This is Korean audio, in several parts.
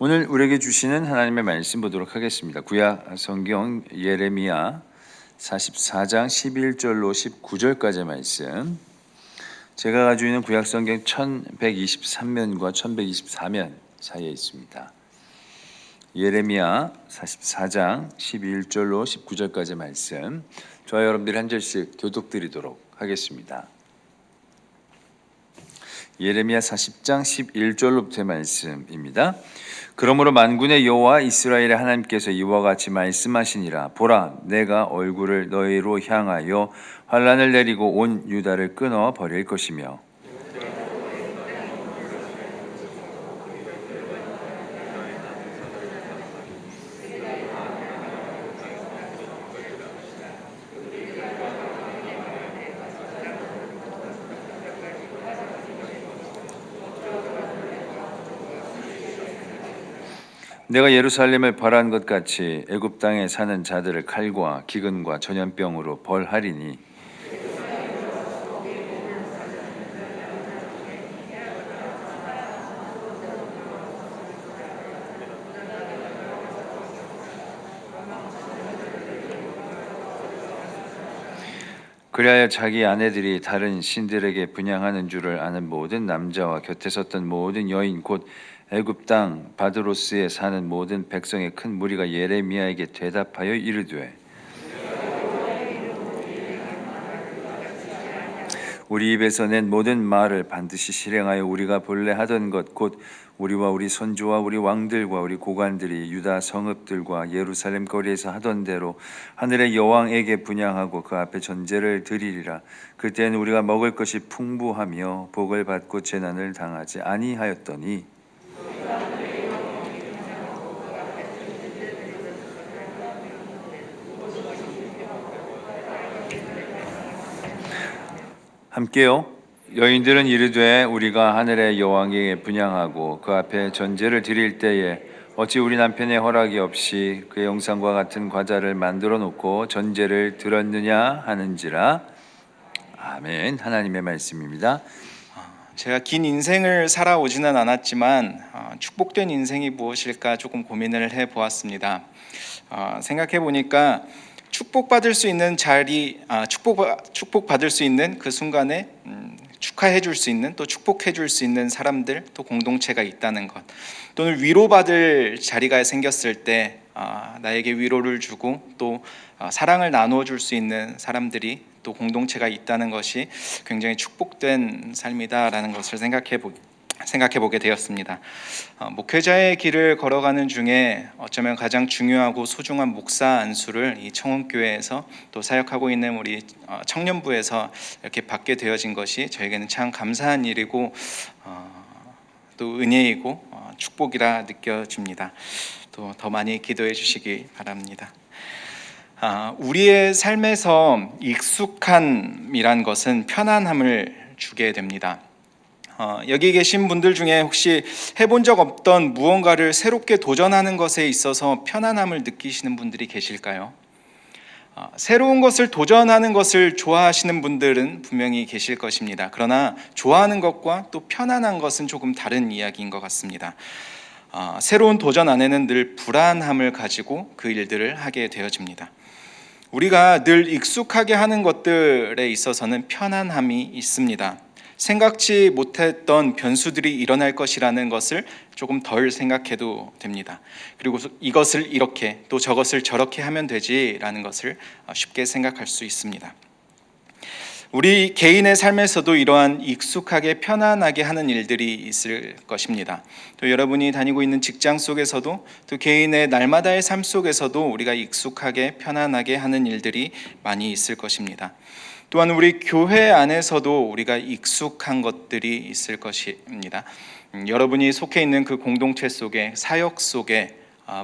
오늘 우리에게 주시는 하나님의 말씀 보도록 하겠습니다. 구약 성경 예레미야 44장 11절로 19절까지의 말씀. 제가 가지고 있는 구약 성경 1123면과 1124면 사이에 있습니다. 예레미야 44장 11절로 19절까지의 말씀. 저와 여러분들이 한 절씩 교독드리도록 하겠습니다. 예레미야 40장 11절로부터의 말씀입니다. 그러므로 만군의 여호와 이스라엘의 하나님께서 이와 같이 말씀하시니라. 보라, 내가 얼굴을 너희로 향하여 환란을 내리고 온 유다를 끊어 버릴 것이며 내가 예루살렘을 벌한 것 같이 애굽 땅에 사는 자들을 칼과 기근과 전염병으로 벌하리니 그리하여 자기 아내들이 다른 신들에게 분향하는 줄을 아는 모든 남자와 곁에 섰던 모든 여인 곧 애굽 땅 바드로스에 사는 모든 백성의 큰 무리가 예레미야에게 대답하여 이르되 우리 입에서 낸 모든 말을 반드시 실행하여 우리가 본래 하던 것 곧 우리와 우리 선조와 우리 왕들과 우리 고관들이 유다 성읍들과 예루살렘 거리에서 하던 대로 하늘의 여왕에게 분향하고 그 앞에 전제를 드리리라. 그때는 우리가 먹을 것이 풍부하며 복을 받고 재난을 당하지 아니하였더니 함께요. 여인들은 이르되 우리가 하늘의 여왕에게 분향하고 그 앞에 전제를 드릴 때에 어찌 우리 남편의 허락이 없이 그의 형상과 같은 과자를 만들어 놓고 전제를 들었느냐 하는지라. 아멘. 하나님의 말씀입니다. 제가 긴 인생을 살아오지는 않았지만 축복된 인생이 무엇일까 조금 고민을 해보았습니다. 생각해 보니까 축복받을 수 있는 자리, 축복받을 수 있는 그 순간에 축하해 줄 수 있는 또 축복해 줄 수 있는 사람들 또 공동체가 있다는 것, 또는 위로받을 자리가 생겼을 때 나에게 위로를 주고 또 사랑을 나누어 줄 수 있는 사람들이 또 공동체가 있다는 것이 굉장히 축복된 삶이다라는 것을 생각해 보게 되었습니다. 목회자의 길을 걸어가는 중에 어쩌면 가장 중요하고 소중한 목사 안수를 이 청운교회에서 또 사역하고 있는 우리 청년부에서 이렇게 받게 되어진 것이 저에게는 참 감사한 일이고 또 은혜이고 축복이라 느껴집니다. 또 더 많이 기도해 주시기 바랍니다. 우리의 삶에서 익숙함이란 것은 편안함을 주게 됩니다. 여기 계신 분들 중에 혹시 해본 적 없던 무언가를 새롭게 도전하는 것에 있어서 편안함을 느끼시는 분들이 계실까요? 새로운 것을 도전하는 것을 좋아하시는 분들은 분명히 계실 것입니다. 그러나 좋아하는 것과 또 편안한 것은 조금 다른 이야기인 것 같습니다. 새로운 도전 안에는 늘 불안함을 가지고 그 일들을 하게 되어집니다. 우리가 늘 익숙하게 하는 것들에 있어서는 편안함이 있습니다. 생각지 못했던 변수들이 일어날 것이라는 것을 조금 덜 생각해도 됩니다. 그리고 이것을 이렇게 또 저것을 저렇게 하면 되지라는 것을 쉽게 생각할 수 있습니다. 우리 개인의 삶에서도 이러한 익숙하게 편안하게 하는 일들이 있을 것입니다. 또 여러분이 다니고 있는 직장 속에서도 또 개인의 날마다의 삶 속에서도 우리가 익숙하게 편안하게 하는 일들이 많이 있을 것입니다. 또한 우리 교회 안에서도 우리가 익숙한 것들이 있을 것입니다. 여러분이 속해 있는 그 공동체 속에, 사역 속에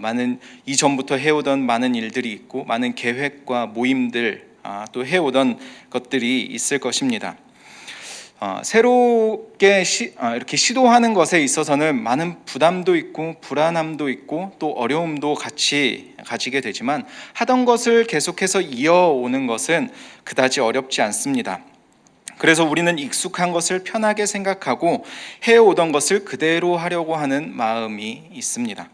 많은 이전부터 해오던 많은 일들이 있고 많은 계획과 모임들 또 해오던 것들이 있을 것입니다. 새롭게 이렇게 시도하는 것에 있어서는 많은 부담도 있고 불안함도 있고 또 어려움도 같이 가지게 되지만 하던 것을 계속해서 이어오는 것은 그다지 어렵지 않습니다. 그래서 우리는 익숙한 것을 편하게 생각하고 해오던 것을 그대로 하려고 하는 마음이 있습니다.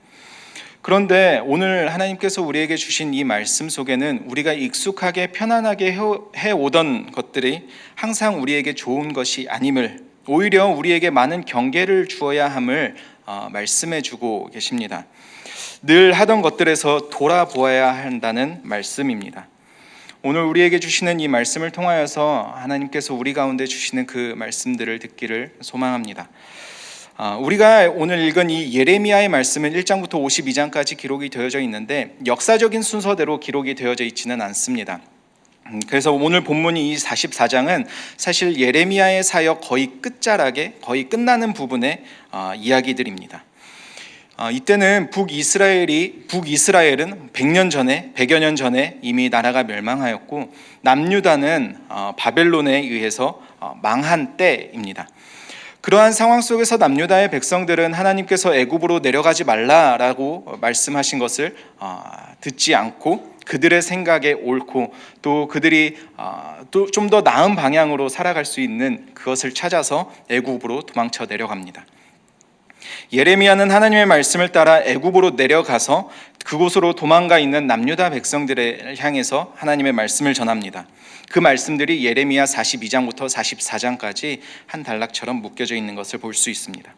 그런데 오늘 하나님께서 우리에게 주신 이 말씀 속에는 우리가 익숙하게 편안하게 해오던 것들이 항상 우리에게 좋은 것이 아님을, 오히려 우리에게 많은 경계를 주어야 함을 말씀해 주고 계십니다. 늘 하던 것들에서 돌아보아야 한다는 말씀입니다. 오늘 우리에게 주시는 이 말씀을 통하여서 하나님께서 우리 가운데 주시는 그 말씀들을 듣기를 소망합니다. 우리가 오늘 읽은 이 예레미야의 말씀은 1장부터 52장까지 기록이 되어져 있는데 역사적인 순서대로 기록이 되어져 있지는 않습니다. 그래서 오늘 본문이 이 44장은 사실 예레미야의 사역 거의 끝자락에, 거의 끝나는 부분의 이야기들입니다. 이때는 북이스라엘은 100년 전에, 100여 년 전에 이미 나라가 멸망하였고 남유다는 바벨론에 의해서 망한 때입니다. 그러한 상황 속에서 남유다의 백성들은 하나님께서 애굽으로 내려가지 말라라고 말씀하신 것을 듣지 않고 그들의 생각에 옳고 또 그들이 또 좀 더 나은 방향으로 살아갈 수 있는 그것을 찾아서 애굽으로 도망쳐 내려갑니다. 예레미야는 하나님의 말씀을 따라 애굽으로 내려가서 그곳으로 도망가 있는 남유다 백성들을 향해서 하나님의 말씀을 전합니다. 그 말씀들이 예레미야 42장부터 44장까지 한 단락처럼 묶여져 있는 것을 볼 수 있습니다.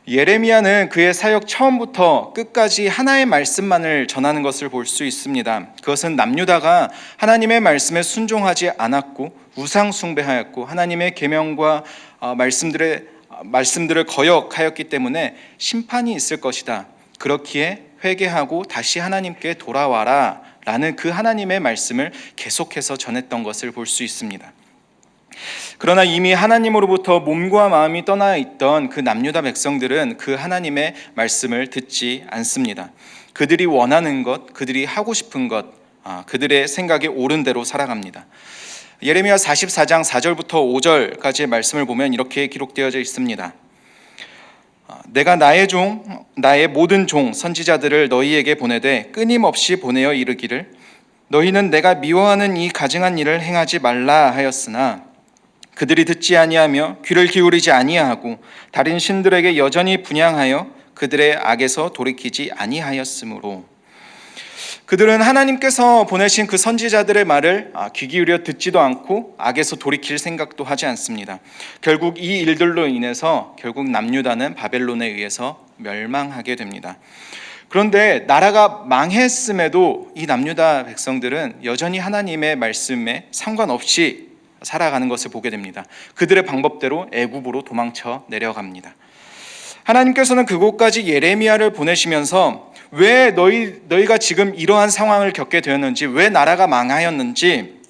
예레미야는 그의 사역 처음부터 끝까지 하나의 말씀만을 전하는 것을 볼 수 있습니다. 그것은 남유다가 하나님의 말씀에 순종하지 않았고 우상 숭배하였고 하나님의 계명과 말씀들을 거역하였기 때문에 심판이 있을 것이다. 그렇기에 회개하고 다시 하나님께 돌아와라 라는 그 하나님의 말씀을 계속해서 전했던 것을 볼 수 있습니다. 그러나 이미 하나님으로부터 몸과 마음이 떠나 있던 그 남유다 백성들은 그 하나님의 말씀을 듣지 않습니다. 그들이 원하는 것, 그들이 하고 싶은 것, 그들의 생각에 옳은 대로 살아갑니다. 예레미야 44장 4절부터 5절까지의 말씀을 보면 이렇게 기록되어져 있습니다. 내가 나의 모든 종 선지자들을 너희에게 보내되 끊임없이 보내어 이르기를 너희는 내가 미워하는 이 가증한 일을 행하지 말라 하였으나 그들이 듣지 아니하며 귀를 기울이지 아니하고 다른 신들에게 여전히 분향하여 그들의 악에서 돌이키지 아니하였으므로 그들은 하나님께서 보내신 그 선지자들의 말을 귀 기울여 듣지도 않고 악에서 돌이킬 생각도 하지 않습니다. 결국 이 일들로 인해서 결국 남유다는 바벨론에 의해서 멸망하게 됩니다. 그런데 나라가 망했음에도 이 남유다 백성들은 여전히 하나님의 말씀에 상관없이 살아가는 것을 보게 됩니다. 그들의 방법대로 애굽으로 도망쳐 내려갑니다. 하나님께서는 그곳까지 예레미야를 보내시면서 왜 너희가 지금 이러한 상황을 겪게 되었는지, 왜 나라가 망하였는지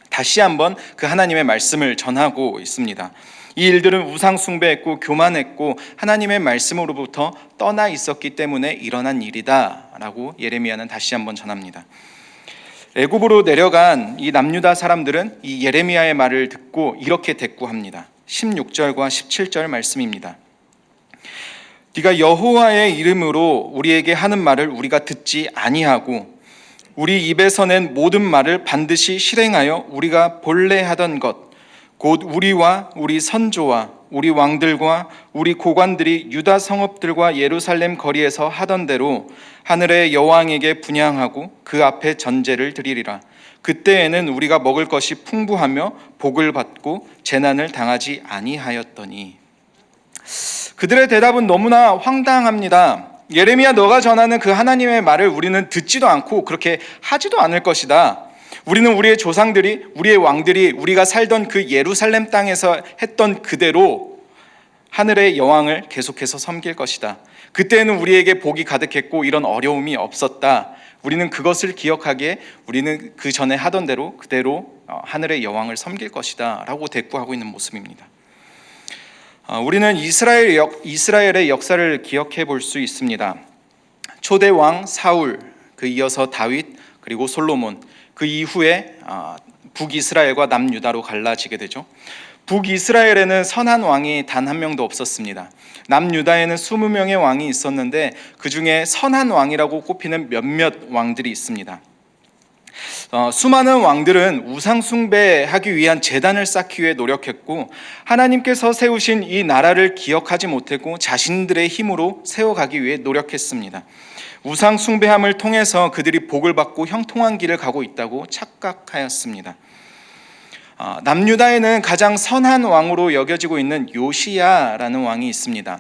다시 한번 그 하나님의 말씀을 전하고 있습니다. 이 일들은 우상 숭배했고 교만했고 하나님의 말씀으로부터 떠나 있었기 때문에 일어난 일이다라고 예레미야는 다시 한번 전합니다. 애굽으로 내려간 이 남유다 사람들은 이 예레미야의 말을 듣고 이렇게 대꾸합니다. 16절과 17절 말씀입니다. 네가 여호와의 이름으로 우리에게 하는 말을 우리가 듣지 아니하고 우리 입에서 낸 모든 말을 반드시 실행하여 우리가 본래 하던 것 곧 우리와 우리 선조와 우리 왕들과 우리 고관들이 유다 성읍들과 예루살렘 거리에서 하던 대로 하늘의 여왕에게 분향하고 그 앞에 전제를 드리리라. 그때에는 우리가 먹을 것이 풍부하며 복을 받고 재난을 당하지 아니하였더니. 그들의 대답은 너무나 황당합니다. 예레미야, 너가 전하는 그 하나님의 말을 우리는 듣지도 않고 그렇게 하지도 않을 것이다. 우리는 우리의 조상들이, 우리의 왕들이 우리가 살던 그 예루살렘 땅에서 했던 그대로 하늘의 여왕을 계속해서 섬길 것이다. 그때는 우리에게 복이 가득했고 이런 어려움이 없었다. 우리는 그것을 기억하기에 우리는 그 전에 하던 대로 그대로 하늘의 여왕을 섬길 것이다 라고 대꾸하고 있는 모습입니다. 우리는 이스라엘의 역사를 기억해 볼 수 있습니다. 초대 왕 사울, 그 이어서 다윗, 그리고 솔로몬, 그 이후에 북이스라엘과 남유다로 갈라지게 되죠. 북이스라엘에는 선한 왕이 단 한 명도 없었습니다. 남유다에는 20명의 왕이 있었는데 그 중에 선한 왕이라고 꼽히는 몇몇 왕들이 있습니다. 수많은 왕들은 우상 숭배하기 위한 제단을 쌓기 위해 노력했고 하나님께서 세우신 이 나라를 기억하지 못했고 자신들의 힘으로 세워가기 위해 노력했습니다. 우상 숭배함을 통해서 그들이 복을 받고 형통한 길을 가고 있다고 착각하였습니다. 남유다에는 가장 선한 왕으로 여겨지고 있는 요시야라는 왕이 있습니다.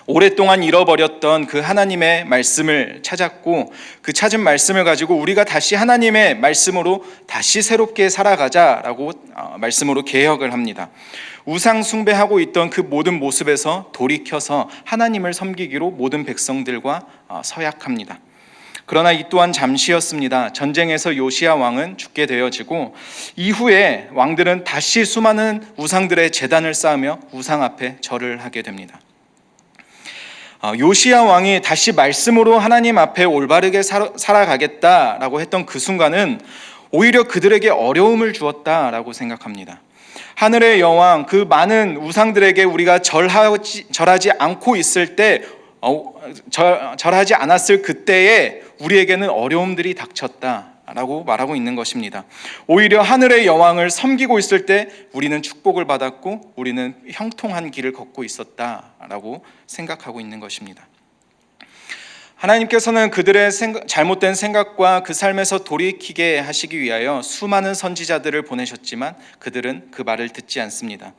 오랫동안 잃어버렸던 그 하나님의 말씀을 찾았고 그 찾은 말씀을 가지고 우리가 다시 하나님의 말씀으로 다시 새롭게 살아가자라고 말씀으로 개혁을 합니다. 우상 숭배하고 있던 그 모든 모습에서 돌이켜서 하나님을 섬기기로 모든 백성들과 서약합니다. 그러나 이 또한 잠시였습니다. 전쟁에서 요시야 왕은 죽게 되어지고 이후에 왕들은 다시 수많은 우상들의 제단을 쌓으며 우상 앞에 절을 하게 됩니다. 요시야 왕이 다시 말씀으로 하나님 앞에 올바르게 살아가겠다라고 했던 그 순간은 오히려 그들에게 어려움을 주었다라고 생각합니다. 하늘의 여왕, 그 많은 우상들에게 우리가 절하지 않고 있을 때, 절하지 않았을 그때에 우리에게는 어려움들이 닥쳤다라고 말하고 있는 것입니다. 오히려 하늘의 여왕을 섬기고 있을 때 우리는 축복을 받았고 우리는 형통한 길을 걷고 있었다라고 생각하고 있는 것입니다. 하나님께서는 그들의 잘못된 생각과 그 삶에서 돌이키게 하시기 위하여 수많은 선지자들을 보내셨지만 그들은 그 말을 듣지 않습니다.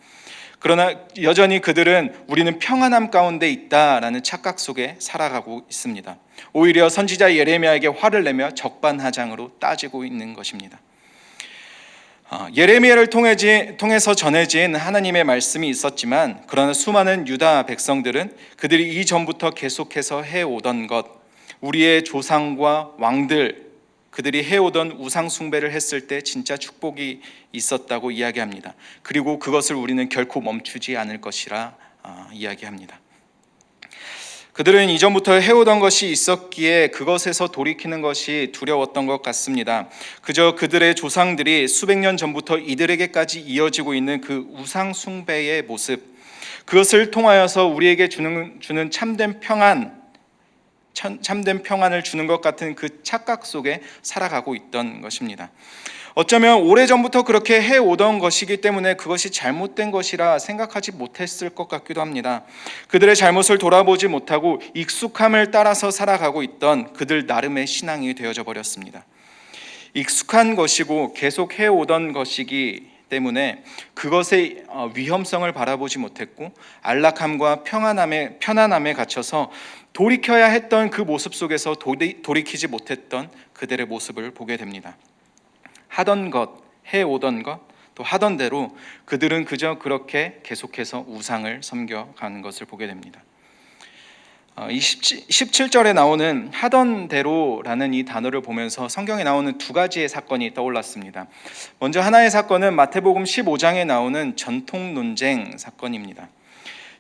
그러나 여전히 그들은 우리는 평안함 가운데 있다라는 착각 속에 살아가고 있습니다. 오히려 선지자 예레미야에게 화를 내며 적반하장으로 따지고 있는 것입니다. 예레미야를 통해서 전해진 하나님의 말씀이 있었지만 그러나 수많은 유다 백성들은 그들이 이전부터 계속해서 해오던 것, 우리의 조상과 왕들, 그들이 해오던 우상 숭배를 했을 때 진짜 축복이 있었다고 이야기합니다. 그리고 그것을 우리는 결코 멈추지 않을 것이라 이야기합니다. 그들은 이전부터 해오던 것이 있었기에 그것에서 돌이키는 것이 두려웠던 것 같습니다. 그저 그들의 조상들이 수백 년 전부터 이들에게까지 이어지고 있는 그 우상 숭배의 모습, 그것을 통하여서 우리에게 주는 참된 평안을 주는 것 같은 그 착각 속에 살아가고 있던 것입니다. 어쩌면 오래전부터 그렇게 해오던 것이기 때문에 그것이 잘못된 것이라 생각하지 못했을 것 같기도 합니다. 그들의 잘못을 돌아보지 못하고 익숙함을 따라서 살아가고 있던 그들 나름의 신앙이 되어져 버렸습니다. 익숙한 것이고 계속 해오던 것이기 때문에 그것의 위험성을 바라보지 못했고 안락함과 편안함에 갇혀서 돌이켜야 했던 그 모습 속에서 돌이키지 못했던 그들의 모습을 보게 됩니다. 하던 것, 해오던 것, 또 하던 대로 그들은 그저 그렇게 계속해서 우상을 섬겨가는 것을 보게 됩니다. 이 17절에 나오는 하던 대로라는 이 단어를 보면서 성경에 나오는 두 가지의 사건이 떠올랐습니다. 먼저 하나의 사건은 마태복음 15장에 나오는 전통 논쟁 사건입니다.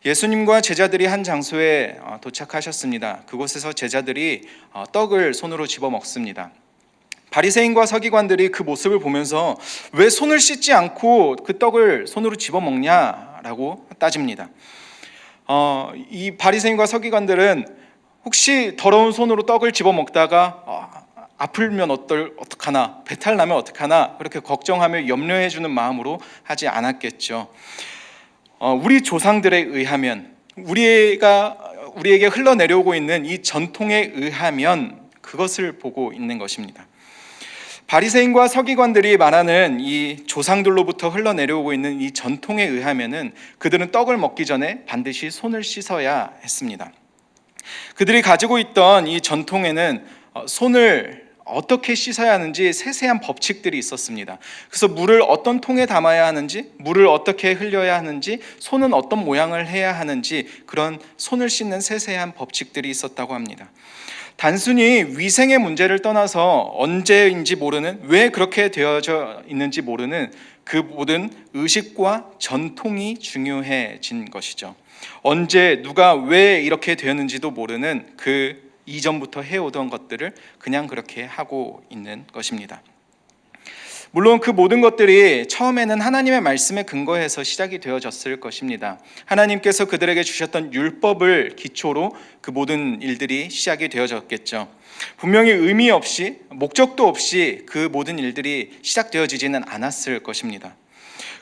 예수님과 제자들이 한 장소에 도착하셨습니다. 그곳에서 제자들이 떡을 손으로 집어 먹습니다. 바리새인과 서기관들이 그 모습을 보면서 왜 손을 씻지 않고 그 떡을 손으로 집어 먹냐라고 따집니다. 이 바리새인과 서기관들은 혹시 더러운 손으로 떡을 집어 먹다가 아프면 어떡하나, 배탈 나면 어떡하나 그렇게 걱정하며 염려해주는 마음으로 하지 않았겠죠. 우리 조상들에 의하면 우리에게 흘러내려오고 있는 이 전통에 의하면 그것을 보고 있는 것입니다. 바리새인과 서기관들이 말하는 이 조상들로부터 흘러내려오고 있는 이 전통에 의하면은 그들은 떡을 먹기 전에 반드시 손을 씻어야 했습니다. 그들이 가지고 있던 이 전통에는 손을 어떻게 씻어야 하는지 세세한 법칙들이 있었습니다. 그래서 물을 어떤 통에 담아야 하는지, 물을 어떻게 흘려야 하는지, 손은 어떤 모양을 해야 하는지 그런 손을 씻는 세세한 법칙들이 있었다고 합니다. 단순히 위생의 문제를 떠나서 언제인지 모르는, 왜 그렇게 되어져 있는지 모르는 그 모든 의식과 전통이 중요해진 것이죠. 언제 누가 왜 이렇게 되었는지도 모르는 그 이전부터 해오던 것들을 그냥 그렇게 하고 있는 것입니다. 물론 그 모든 것들이 처음에는 하나님의 말씀에 근거해서 시작이 되어졌을 것입니다. 하나님께서 그들에게 주셨던 율법을 기초로 그 모든 일들이 시작이 되어졌겠죠. 분명히 의미 없이 목적도 없이 그 모든 일들이 시작되어지지는 않았을 것입니다.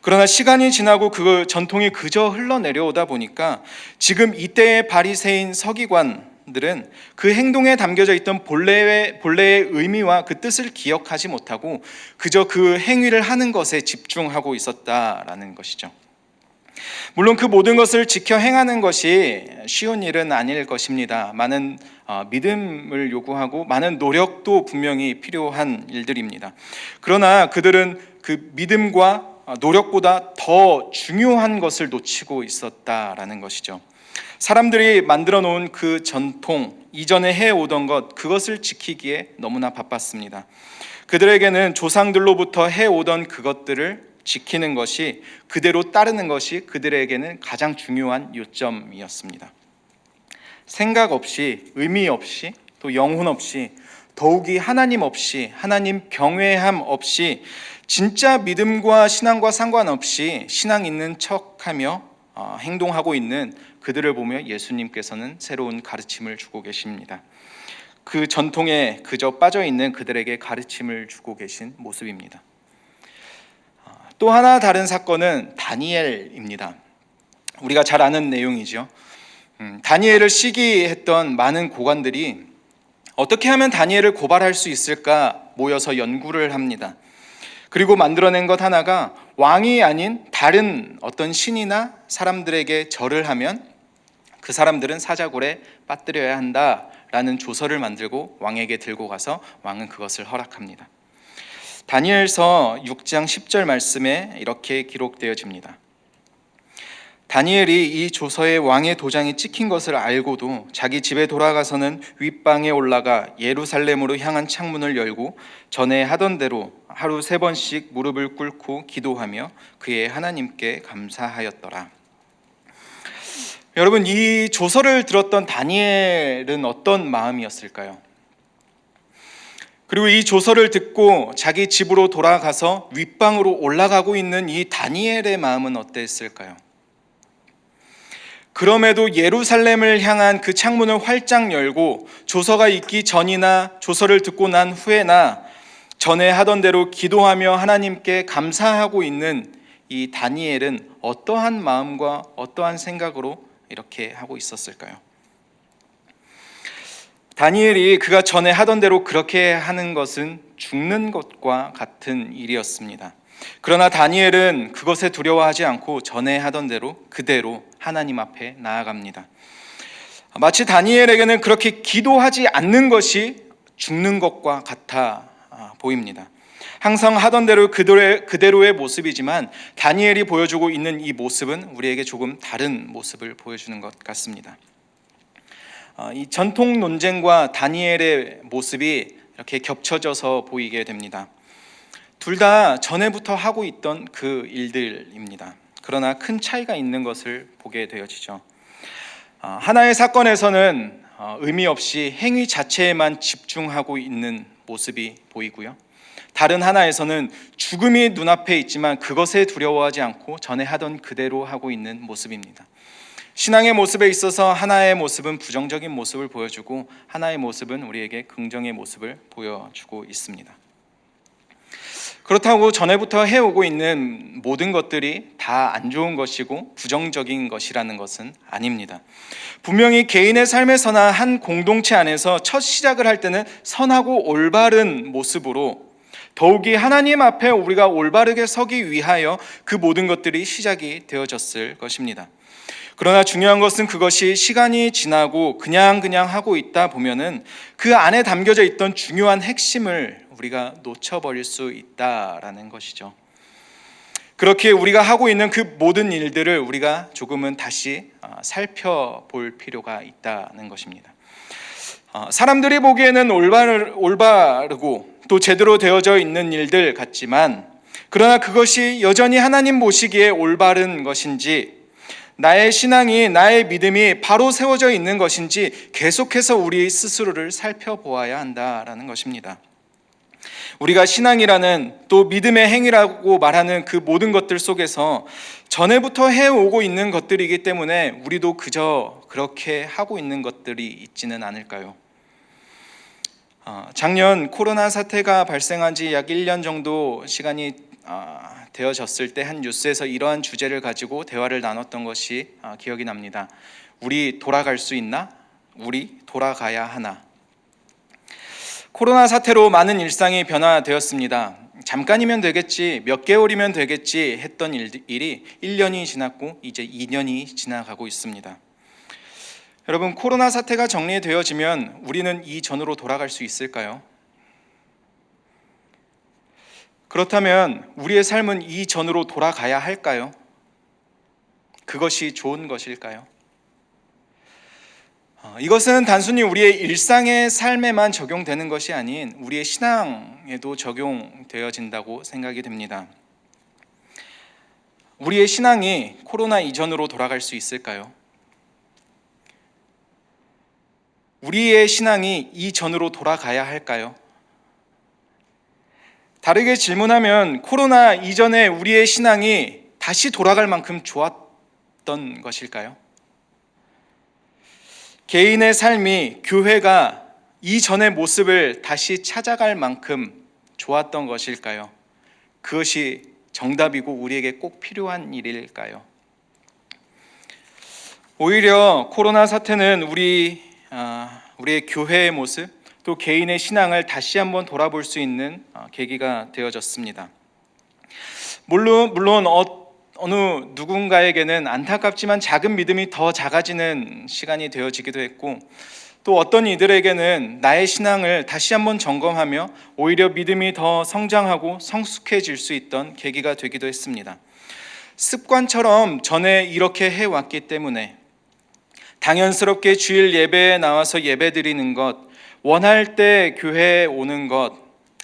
그러나 시간이 지나고 그 전통이 그저 흘러내려오다 보니까 지금 이때의 바리새인 서기관들은 그 행동에 담겨져 있던 본래의 의미와 그 뜻을 기억하지 못하고 그저 그 행위를 하는 것에 집중하고 있었다라는 것이죠. 물론 그 모든 것을 지켜 행하는 것이 쉬운 일은 아닐 것입니다. 많은 믿음을 요구하고 많은 노력도 분명히 필요한 일들입니다. 그러나 그들은 그 믿음과 노력보다 더 중요한 것을 놓치고 있었다라는 것이죠. 사람들이 만들어 놓은 그 전통, 이전에 해오던 것, 그것을 지키기에 너무나 바빴습니다. 그들에게는 조상들로부터 해오던 그것들을 지키는 것이, 그대로 따르는 것이 그들에게는 가장 중요한 요점이었습니다. 생각 없이, 의미 없이, 또 영혼 없이, 더욱이 하나님 없이, 하나님 경외함 없이, 진짜 믿음과 신앙과 상관없이 신앙 있는 척하며 행동하고 있는 그들을 보며 예수님께서는 새로운 가르침을 주고 계십니다. 그 전통에 그저 빠져 있는 그들에게 가르침을 주고 계신 모습입니다. 또 하나 다른 사건은 다니엘입니다. 우리가 잘 아는 내용이죠. 다니엘을 시기했던 많은 고관들이 어떻게 하면 다니엘을 고발할 수 있을까 모여서 연구를 합니다. 그리고 만들어낸 것 하나가 왕이 아닌 다른 어떤 신이나 사람들에게 절을 하면 그 사람들은 사자굴에 빠뜨려야 한다라는 조서를 만들고 왕에게 들고 가서 왕은 그것을 허락합니다. 다니엘서 6장 10절 말씀에 이렇게 기록되어집니다. 다니엘이 이 조서에 왕의 도장이 찍힌 것을 알고도 자기 집에 돌아가서는 윗방에 올라가 예루살렘으로 향한 창문을 열고 전에 하던 대로 하루 3번씩 무릎을 꿇고 기도하며 그의 하나님께 감사하였더라. 여러분, 이 조서를 들었던 다니엘은 어떤 마음이었을까요? 그리고 이 조서를 듣고 자기 집으로 돌아가서 윗방으로 올라가고 있는 이 다니엘의 마음은 어땠을까요? 그럼에도 예루살렘을 향한 그 창문을 활짝 열고 조서가 있기 전이나 조서를 듣고 난 후에나 전에 하던 대로 기도하며 하나님께 감사하고 있는 이 다니엘은 어떠한 마음과 어떠한 생각으로 이렇게 하고 있었을까요? 다니엘이 그가 전에 하던 대로 그렇게 하는 것은 죽는 것과 같은 일이었습니다. 그러나 다니엘은 그것에 두려워하지 않고 전에 하던 대로 그대로 하나님 앞에 나아갑니다. 마치 다니엘에게는 그렇게 기도하지 않는 것이 죽는 것과 같아 보입니다. 항상 하던 대로 그대로의 모습이지만 다니엘이 보여주고 있는 이 모습은 우리에게 조금 다른 모습을 보여주는 것 같습니다. 이 전통 논쟁과 다니엘의 모습이 이렇게 겹쳐져서 보이게 됩니다. 둘 다 전에부터 하고 있던 그 일들입니다. 그러나 큰 차이가 있는 것을 보게 되어지죠. 하나의 사건에서는 의미 없이 행위 자체에만 집중하고 있는 모습이 보이고요. 다른 하나에서는 죽음이 눈앞에 있지만 그것에 두려워하지 않고 전에 하던 그대로 하고 있는 모습입니다. 신앙의 모습에 있어서 하나의 모습은 부정적인 모습을 보여주고 하나의 모습은 우리에게 긍정의 모습을 보여주고 있습니다. 그렇다고 전에부터 해오고 있는 모든 것들이 다 안 좋은 것이고 부정적인 것이라는 것은 아닙니다. 분명히 개인의 삶에서나 한 공동체 안에서 첫 시작을 할 때는 선하고 올바른 모습으로 더욱이 하나님 앞에 우리가 올바르게 서기 위하여 그 모든 것들이 시작이 되어졌을 것입니다. 그러나 중요한 것은 그것이 시간이 지나고 그냥 하고 있다 보면은 그 안에 담겨져 있던 중요한 핵심을 우리가 놓쳐버릴 수 있다라는 것이죠. 그렇게 우리가 하고 있는 그 모든 일들을 우리가 조금은 다시 살펴볼 필요가 있다는 것입니다. 사람들이 보기에는 올바르고 또 제대로 되어져 있는 일들 같지만 그러나 그것이 여전히 하나님 보시기에 올바른 것인지 나의 신앙이 나의 믿음이 바로 세워져 있는 것인지 계속해서 우리 스스로를 살펴보아야 한다라는 것입니다. 우리가 신앙이라는 또 믿음의 행위라고 말하는 그 모든 것들 속에서 전에부터 해오고 있는 것들이기 때문에 우리도 그저 그렇게 하고 있는 것들이 있지는 않을까요? 작년 코로나 사태가 발생한 지 약 1년 정도 시간이 되어졌을 때 한 뉴스에서 이러한 주제를 가지고 대화를 나눴던 것이 기억이 납니다. 우리 돌아갈 수 있나? 우리 돌아가야 하나? 코로나 사태로 많은 일상이 변화되었습니다. 잠깐이면 되겠지, 몇 개월이면 되겠지 했던 일이 1년이 지났고 이제 2년이 지나가고 있습니다. 여러분, 코로나 사태가 정리되어지면 우리는 이전으로 돌아갈 수 있을까요? 그렇다면 우리의 삶은 이전으로 돌아가야 할까요? 그것이 좋은 것일까요? 이것은 단순히 우리의 일상의 삶에만 적용되는 것이 아닌 우리의 신앙에도 적용되어진다고 생각이 됩니다. 우리의 신앙이 코로나 이전으로 돌아갈 수 있을까요? 우리의 신앙이 이전으로 돌아가야 할까요? 다르게 질문하면 코로나 이전에 우리의 신앙이 다시 돌아갈 만큼 좋았던 것일까요? 개인의 삶이, 교회가 이전의 모습을 다시 찾아갈 만큼 좋았던 것일까요? 그것이 정답이고 우리에게 꼭 필요한 일일까요? 오히려 코로나 사태는 우리의 교회의 모습, 또 개인의 신앙을 다시 한번 돌아볼 수 있는 계기가 되어졌습니다. 물론 어느 누군가에게는 안타깝지만 작은 믿음이 더 작아지는 시간이 되어지기도 했고, 또 어떤 이들에게는 나의 신앙을 다시 한번 점검하며 오히려 믿음이 더 성장하고 성숙해질 수 있던 계기가 되기도 했습니다. 습관처럼 전에 이렇게 해왔기 때문에 당연스럽게 주일 예배에 나와서 예배드리는 것, 원할 때 교회에 오는 것,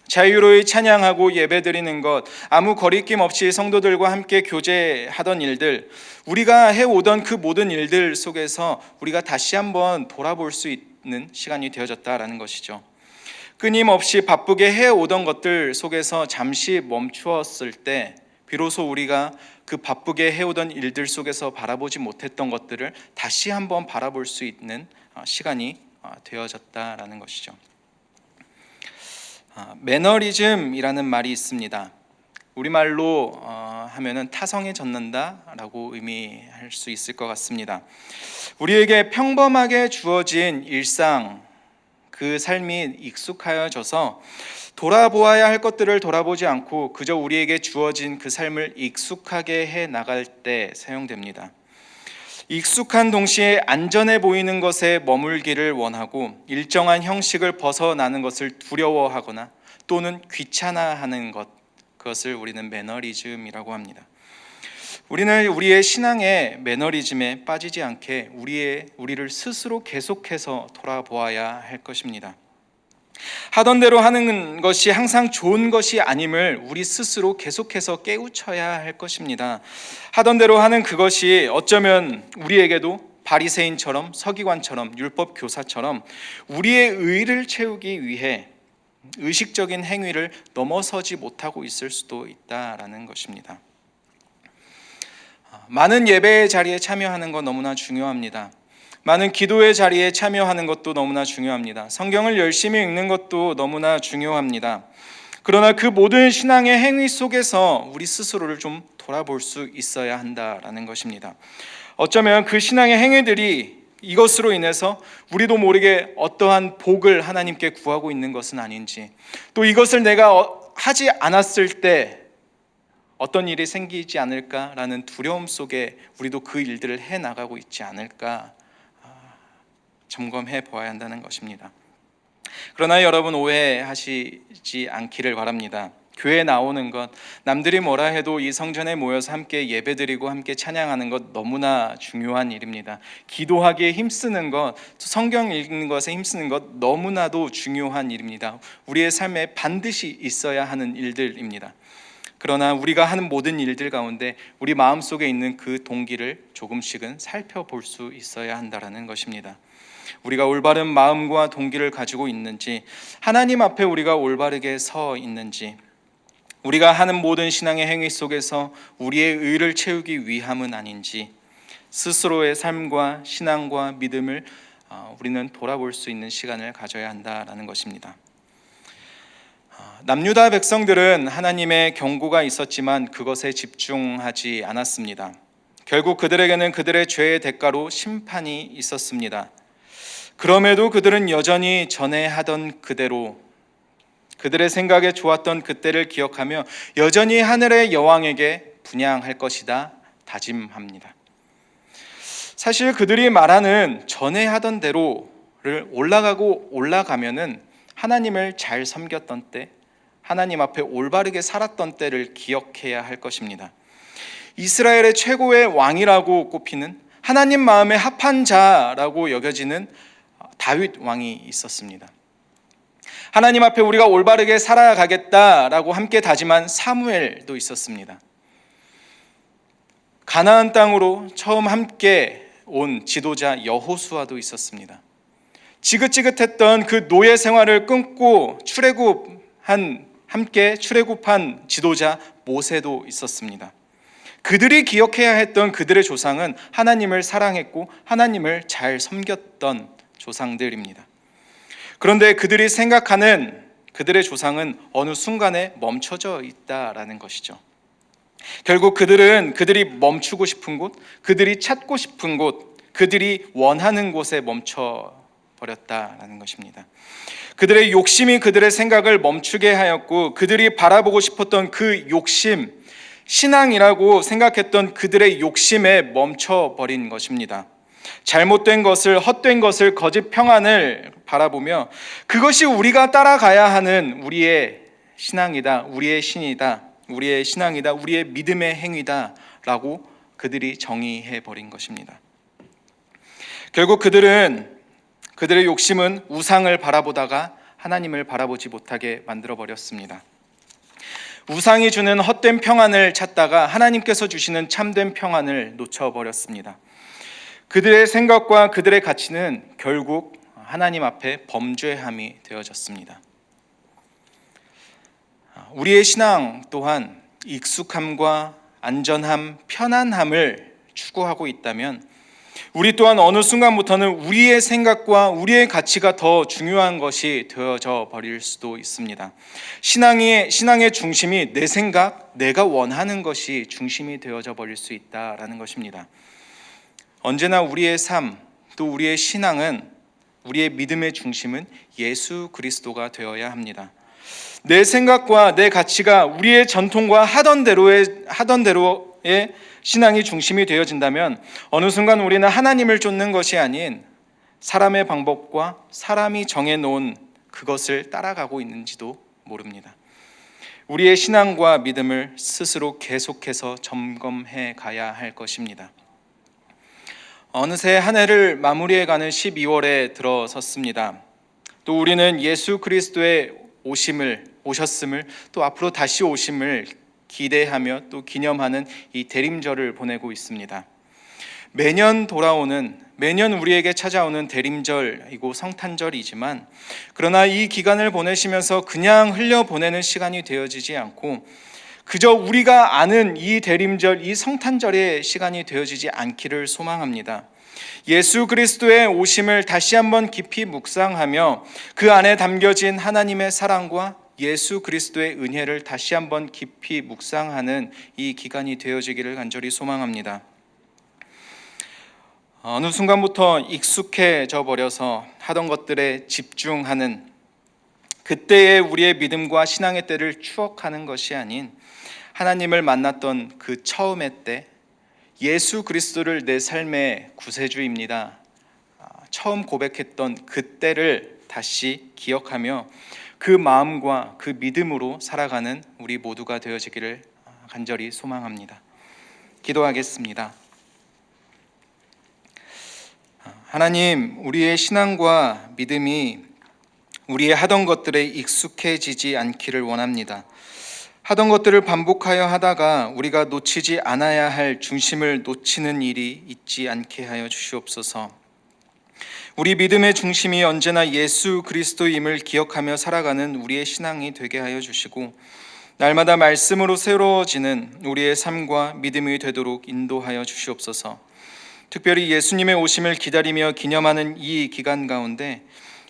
자유로이 찬양하고 예배드리는 것, 아무 거리낌 없이 성도들과 함께 교제하던 일들, 우리가 해오던 그 모든 일들 속에서 우리가 다시 한번 돌아볼 수 있는 시간이 되어졌다라는 것이죠. 끊임없이 바쁘게 해오던 것들 속에서 잠시 멈추었을 때 비로소 우리가 그 바쁘게 해오던 일들 속에서 바라보지 못했던 것들을 다시 한번 바라볼 수 있는 시간이 되어졌다라는 것이죠. 매너리즘이라는 말이 있습니다. 우리말로 하면은 타성해졌는다라고 의미할 수 있을 것 같습니다. 우리에게 평범하게 주어진 일상, 그 삶이 익숙하여져서 돌아보아야 할 것들을 돌아보지 않고 그저 우리에게 주어진 그 삶을 익숙하게 해 나갈 때 사용됩니다. 익숙한 동시에 안전해 보이는 것에 머물기를 원하고 일정한 형식을 벗어나는 것을 두려워하거나 또는 귀찮아하는 것, 그것을 우리는 매너리즘이라고 합니다. 우리는 우리의 신앙의 매너리즘에 빠지지 않게 우리를 스스로 계속해서 돌아보아야 할 것입니다. 하던 대로 하는 것이 항상 좋은 것이 아님을 우리 스스로 계속해서 깨우쳐야 할 것입니다. 하던 대로 하는 그것이 어쩌면 우리에게도 바리새인처럼, 서기관처럼, 율법 교사처럼 우리의 의를 채우기 위해 의식적인 행위를 넘어서지 못하고 있을 수도 있다라는 것입니다. 많은 예배의 자리에 참여하는 건 너무나 중요합니다. 많은 기도의 자리에 참여하는 것도 너무나 중요합니다. 성경을 열심히 읽는 것도 너무나 중요합니다. 그러나 그 모든 신앙의 행위 속에서 우리 스스로를 좀 돌아볼 수 있어야 한다라는 것입니다. 어쩌면 그 신앙의 행위들이 이것으로 인해서 우리도 모르게 어떠한 복을 하나님께 구하고 있는 것은 아닌지, 또 이것을 내가 하지 않았을 때 어떤 일이 생기지 않을까라는 두려움 속에 우리도 그 일들을 해나가고 있지 않을까 점검해 보아야 한다는 것입니다. 그러나 여러분, 오해하시지 않기를 바랍니다. 교회에 나오는 것, 남들이 뭐라 해도 이 성전에 모여서 함께 예배드리고 함께 찬양하는 것 너무나 중요한 일입니다. 기도하기에 힘쓰는 것, 성경 읽는 것에 힘쓰는 것 너무나도 중요한 일입니다. 우리의 삶에 반드시 있어야 하는 일들입니다. 그러나 우리가 하는 모든 일들 가운데 우리 마음속에 있는 그 동기를 조금씩은 살펴볼 수 있어야 한다는 것입니다. 우리가 올바른 마음과 동기를 가지고 있는지, 하나님 앞에 우리가 올바르게 서 있는지, 우리가 하는 모든 신앙의 행위 속에서 우리의 의를 채우기 위함은 아닌지, 스스로의 삶과 신앙과 믿음을 우리는 돌아볼 수 있는 시간을 가져야 한다라는 것입니다. 남유다 백성들은 하나님의 경고가 있었지만 그것에 집중하지 않았습니다. 결국 그들에게는 그들의 죄의 대가로 심판이 있었습니다. 그럼에도 그들은 여전히 전에 하던 그대로, 그들의 생각에 좋았던 그때를 기억하며 여전히 하늘의 여왕에게 분향할 것이다 다짐합니다. 사실 그들이 말하는 전에 하던 대로를 올라가면은 하나님을 잘 섬겼던 때, 하나님 앞에 올바르게 살았던 때를 기억해야 할 것입니다. 이스라엘의 최고의 왕이라고 꼽히는, 하나님 마음에 합한 자라고 여겨지는 다윗 왕이 있었습니다. 하나님 앞에 우리가 올바르게 살아가겠다라고 함께 다짐한 사무엘도 있었습니다. 가나안 땅으로 처음 함께 온 지도자 여호수아도 있었습니다. 지긋지긋했던 그 노예 생활을 끊고 함께 출애굽한 지도자 모세도 있었습니다. 그들이 기억해야 했던 그들의 조상은 하나님을 사랑했고 하나님을 잘 섬겼던 조상들입니다. 그런데 그들이 생각하는 그들의 조상은 어느 순간에 멈춰져 있다라는 것이죠. 결국 그들이 멈추고 싶은 곳, 그들이 찾고 싶은 곳, 그들이 원하는 곳에 멈춰버렸다라는 것입니다. 그들의 욕심이 그들의 생각을 멈추게 하였고, 그들이 바라보고 싶었던 그 욕심, 신앙이라고 생각했던 그들의 욕심에 멈춰버린 것입니다. 잘못된 것을, 헛된 것을, 거짓 평안을 바라보며 그것이 우리가 따라가야 하는 우리의 신앙이다, 우리의 신이다, 우리의 신앙이다, 우리의 믿음의 행위다 라고 그들이 정의해 버린 것입니다. 결국 그들의 욕심은 우상을 바라보다가 하나님을 바라보지 못하게 만들어 버렸습니다. 우상이 주는 헛된 평안을 찾다가 하나님께서 주시는 참된 평안을 놓쳐버렸습니다. 그들의 생각과 그들의 가치는 결국 하나님 앞에 범죄함이 되어졌습니다. 우리의 신앙 또한 익숙함과 안전함, 편안함을 추구하고 있다면 우리 또한 어느 순간부터는 우리의 생각과 우리의 가치가 더 중요한 것이 되어져 버릴 수도 있습니다. 신앙의 중심이 내 생각, 내가 원하는 것이 중심이 되어져 버릴 수 있다라는 것입니다. 언제나 우리의 삶, 또 우리의 신앙은, 우리의 믿음의 중심은 예수 그리스도가 되어야 합니다. 내 생각과 내 가치가 우리의 전통과 하던 대로의 신앙이 중심이 되어진다면 어느 순간 우리는 하나님을 쫓는 것이 아닌 사람의 방법과 사람이 정해놓은 그것을 따라가고 있는지도 모릅니다. 우리의 신앙과 믿음을 스스로 계속해서 점검해 가야 할 것입니다. 어느새 한 해를 마무리해가는 12월에 들어섰습니다. 또 우리는 예수 그리스도의 오셨음을, 또 앞으로 다시 오심을 기대하며 또 기념하는 이 대림절을 보내고 있습니다. 매년 우리에게 찾아오는 대림절이고 성탄절이지만, 그러나 이 기간을 보내시면서 그냥 흘려보내는 시간이 되어지지 않고 그저 우리가 아는 이 대림절, 이 성탄절의 시간이 되어지지 않기를 소망합니다. 예수 그리스도의 오심을 다시 한번 깊이 묵상하며 그 안에 담겨진 하나님의 사랑과 예수 그리스도의 은혜를 다시 한번 깊이 묵상하는 이 기간이 되어지기를 간절히 소망합니다. 어느 순간부터 익숙해져 버려서 하던 것들에 집중하는, 그때의 우리의 믿음과 신앙의 때를 추억하는 것이 아닌 하나님을 만났던 그 처음의 때, 예수 그리스도를 내 삶의 구세주입니다, 처음 고백했던 그때를 다시 기억하며 그 마음과 그 믿음으로 살아가는 우리 모두가 되어지기를 간절히 소망합니다. 기도하겠습니다. 하나님, 우리의 신앙과 믿음이 우리의 하던 것들에 익숙해지지 않기를 원합니다. 하던 것들을 반복하여 하다가 우리가 놓치지 않아야 할 중심을 놓치는 일이 있지 않게 하여 주시옵소서. 우리 믿음의 중심이 언제나 예수 그리스도임을 기억하며 살아가는 우리의 신앙이 되게 하여 주시고 날마다 말씀으로 새로워지는 우리의 삶과 믿음이 되도록 인도하여 주시옵소서. 특별히 예수님의 오심을 기다리며 기념하는 이 기간 가운데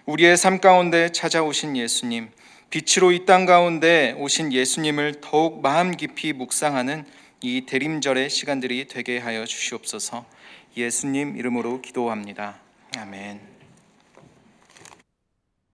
우리의 삶 가운데 찾아오신 예수님, 빛으로 이 땅 가운데 오신 예수님을 더욱 마음 깊이 묵상하는 이 대림절의 시간들이 되게 하여 주시옵소서. 예수님 이름으로 기도합니다. 아멘.